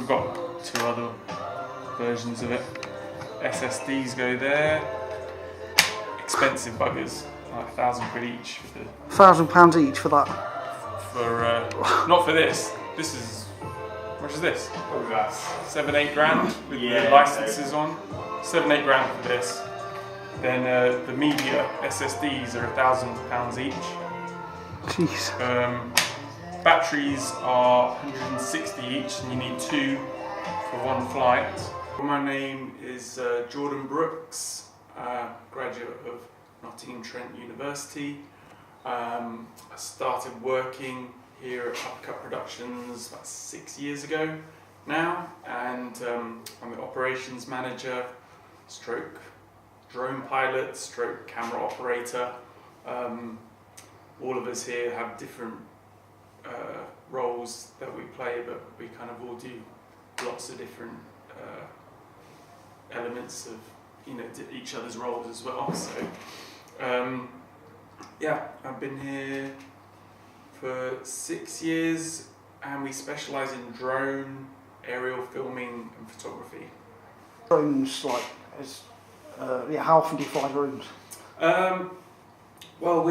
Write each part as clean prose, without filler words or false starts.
we've got two other versions of it. SSDs go there. Expensive buggers, like £1,000 each for the. £1,000 each for that? For not for this. This is. How much is this? What was that? 7-8 grand with the licenses on. 7-8 grand for this. Then the media SSDs are £1,000 each. Jeez. Batteries are 160 each, and you need 2 for one flight. My name is Jordan Brooks, graduate of Nottingham Trent University. I started working here at Uppercut Productions about 6 years ago now, and I'm the operations manager, stroke drone pilot, stroke camera operator. All of us here have different roles that we play, but we kind of all do lots of different elements of each other's roles as well. So yeah, I've been here for 6 years, and we specialise in drone, aerial filming and photography. Drones, like, how often do you fly drones? Well,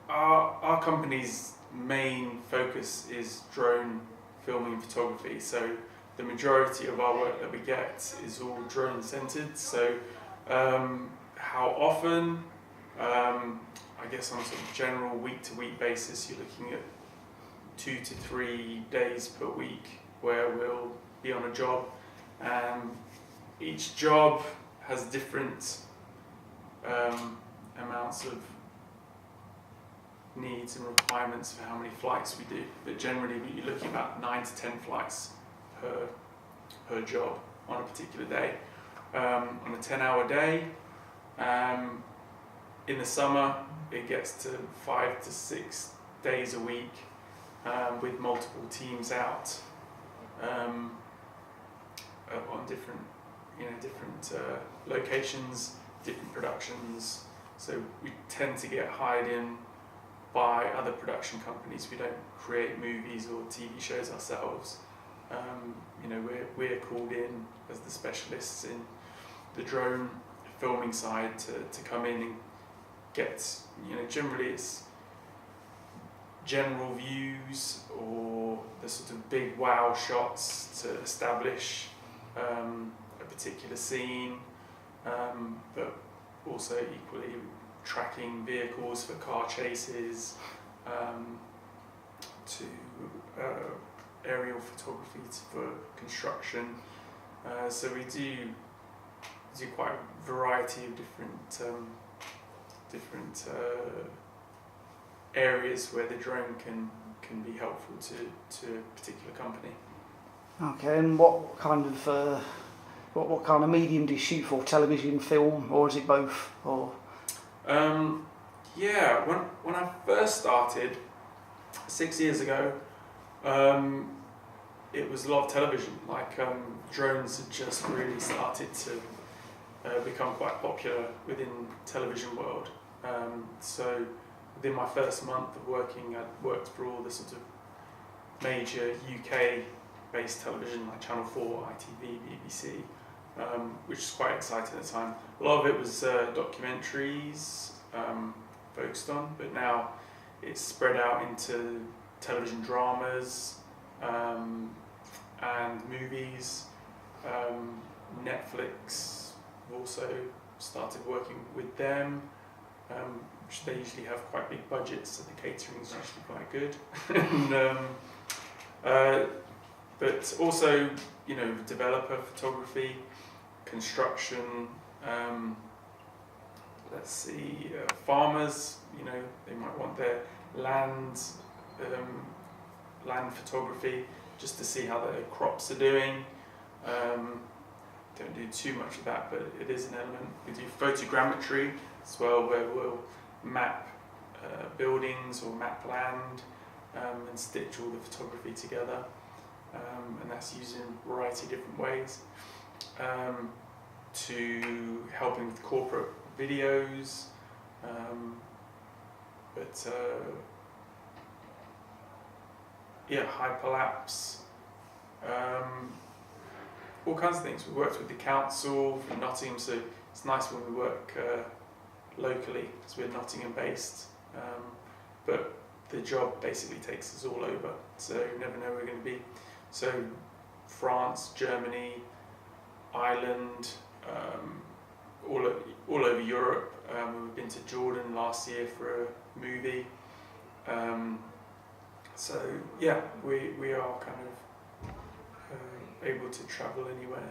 our company's main focus is drone filming and photography, so the majority of our work that we get is all drone centered. So how often, I guess on a sort of general week-to-week basis, you're looking at 2 to 3 days per week where we'll be on a job. Each job has different amounts of needs and requirements for how many flights we do, but generally you're looking about 9 to 10 flights per job on a particular day. On a 10-hour day, in the summer it gets to 5 to 6 days a week, with multiple teams out on different locations, different productions. So we tend to get hired in by other production companies. We don't create movies or TV shows ourselves. We're called in as the specialists in the drone filming side to come in and get, generally it's general views or the sort of big wow shots to establish a particular scene, but also equally tracking vehicles for car chases, to aerial photography for construction. So we do quite a variety of different areas where the drone can be helpful to a particular company. Okay, and what kind of medium do you shoot for? Television, film, or is it both? Or yeah, when I first started 6 years ago, it was a lot of television. Drones had just really started to become quite popular within television world. So within my first month of working, I'd worked for all the sort of major UK-based television like Channel 4, ITV, BBC, which was quite exciting at the time. A lot of it was documentaries focused on, but now it's spread out into television dramas and movies. Netflix also started working with them, which they usually have quite big budgets, so the catering is usually quite good. But also, developer photography, construction, farmers, they might want their land photography just to see how their crops are doing. Don't do too much of that, but it is an element. We do photogrammetry as well, where we'll map buildings or map land and stitch all the photography together, and that's used in a variety of different ways, to helping with corporate videos, hyperlapse, all kinds of things. We worked with the council from Nottingham, so it's nice when we work locally because we're Nottingham based. But the job basically takes us all over, so you never know where we're going to be. So France, Germany, Ireland, all over Europe. We've been to Jordan last year for a movie. So yeah, we are kind of able to travel anywhere.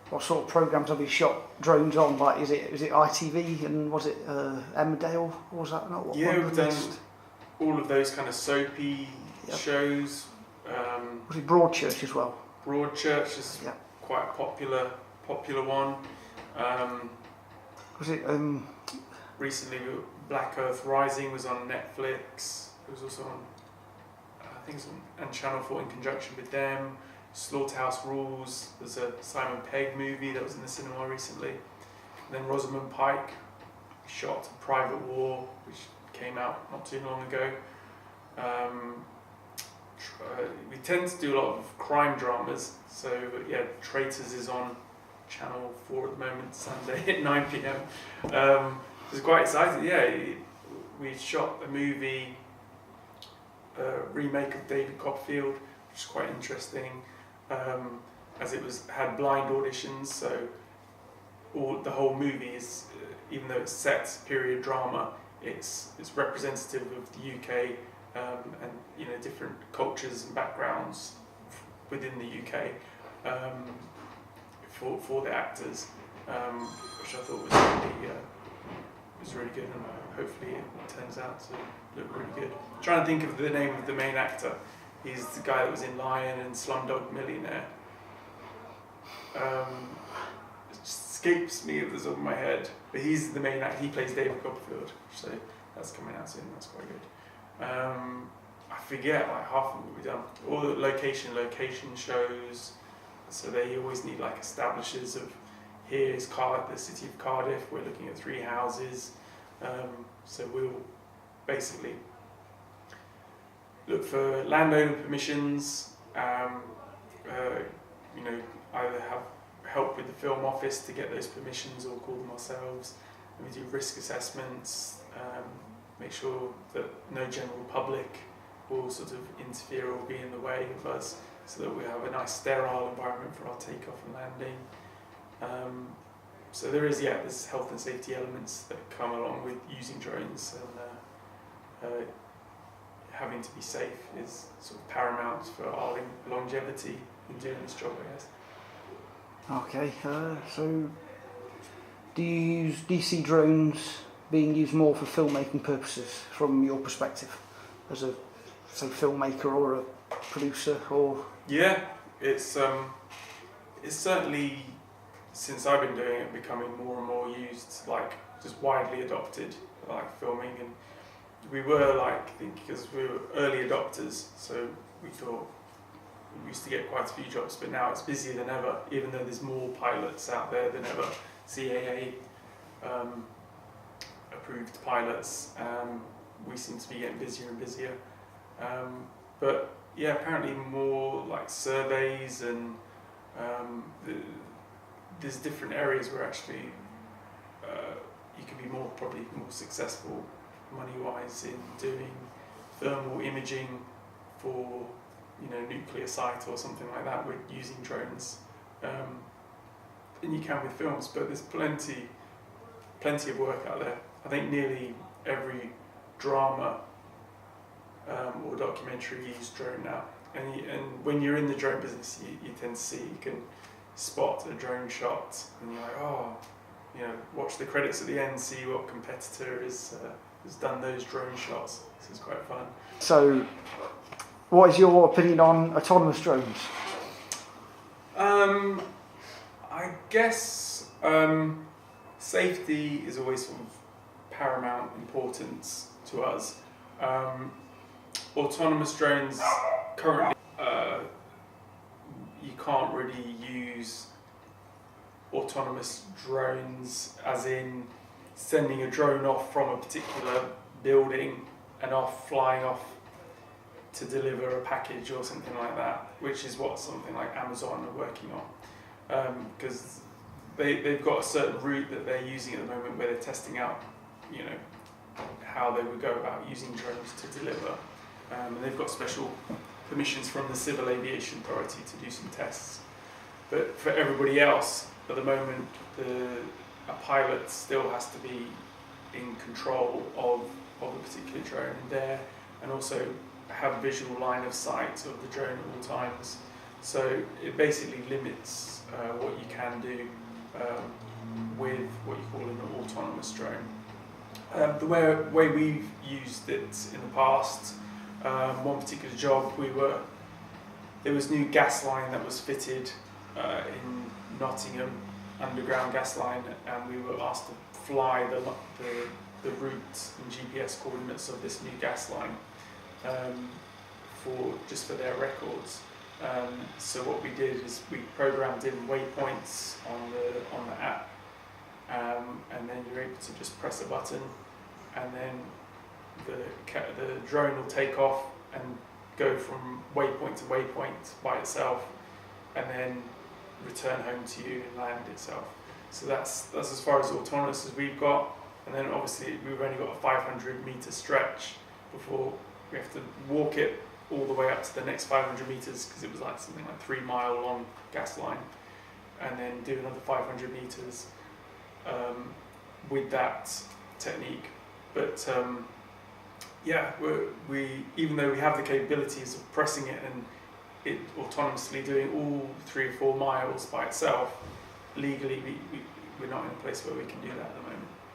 What sort of programmes have you shot drones on? Like, is it ITV and was it Emmerdale? Or was that not what? Yeah, one we've done released? all of those kind of soapy Yep. shows. Was it Broadchurch as well? Broadchurch is Yep. quite a popular one. Was it Recently, Black Earth Rising was on Netflix. It was also on, I think it was on Channel 4 in conjunction with them. Slaughterhouse Rules. There's a Simon Pegg movie that was in the cinema recently. And then Rosamund Pike shot Private War, which came out not too long ago. We tend to do a lot of crime dramas. So yeah, Traitors is on Channel 4 at the moment, Sunday at 9 p.m. It's quite exciting. Yeah, we shot a movie, remake of David Copperfield, which is quite interesting, as it had blind auditions. So the whole movie is, even though it's set period drama, it's representative of the UK and different cultures and backgrounds within the UK for the actors, which I thought was really good, and hopefully it turns out to look really good. I'm trying to think of the name of the main actor. He's the guy that was in Lion and Slumdog Millionaire. It escapes me off the top of my head, but he's the main actor. He plays David Copperfield, so that's coming out soon. That's quite good. I forget like half of what we've done. All the location shows. So they always need like establishers of, here's the city of Cardiff. We're looking at 3 houses. So we'll basically look for landowner permissions. Either have help with the film office to get those permissions or call them ourselves. And we do risk assessments. Make sure that no general public will sort of interfere or be in the way of us, so that we have a nice sterile environment for our takeoff and landing. So there's health and safety elements that come along with using drones, and having to be safe is sort of paramount for our longevity in doing this job, I guess. Okay, so do you see drones being used more for filmmaking purposes from your perspective, as a, say, filmmaker or a producer, or? Yeah, it's certainly, since I've been doing it, becoming more and more used, like just widely adopted, like filming. And we were because we were early adopters, so we thought we used to get quite a few jobs, but now it's busier than ever, even though there's more pilots out there than ever, CAA approved pilots. We seem to be getting busier and busier. But yeah, apparently more like surveys, and there's different areas where actually you can be probably more successful money-wise in doing thermal imaging for nuclear site or something like that with using drones, than you can with films. But there's plenty of work out there. I think nearly every drama or documentary uses drone now, and when you're in the drone business, you tend to see, you can spot a drone shot, and you're like, watch the credits at the end, see what competitor has done those drone shots. This is quite fun. So, what is your opinion on autonomous drones? I guess safety is always sort of paramount importance to us. Autonomous drones currently, you can't really use autonomous drones as in sending a drone off from a particular building and flying off to deliver a package or something like that, which is what something like Amazon are working on, because they've got a certain route that they're using at the moment where they're testing out, how they would go about using drones to deliver, and they've got special permissions from the Civil Aviation Authority to do some tests. But for everybody else, at the moment, a pilot still has to be in control of a particular drone there, and also have visual line of sight of the drone at all times. So it basically limits what you can do with what you call an autonomous drone. The way we've used it in the past, one particular job, there was new gas line that was fitted in Nottingham, underground gas line, and we were asked to fly the route and GPS coordinates of this new gas line for their records. So what we did is we programmed in waypoints on the app, and then you're able to just press a button, and then the drone will take off and go from waypoint to waypoint by itself, and then return home to you and land itself. So that's as far as autonomous as we've got, and then obviously we've only got a 500-meter stretch before we have to walk it all the way up to the next 500 meters, because it was like something like 3 mile long gas line, and then do another 500 meters with that technique. But we even though we have the capabilities of pressing it and it autonomously doing all 3 or 4 miles by itself, legally we're not in a place where we can do that at the moment.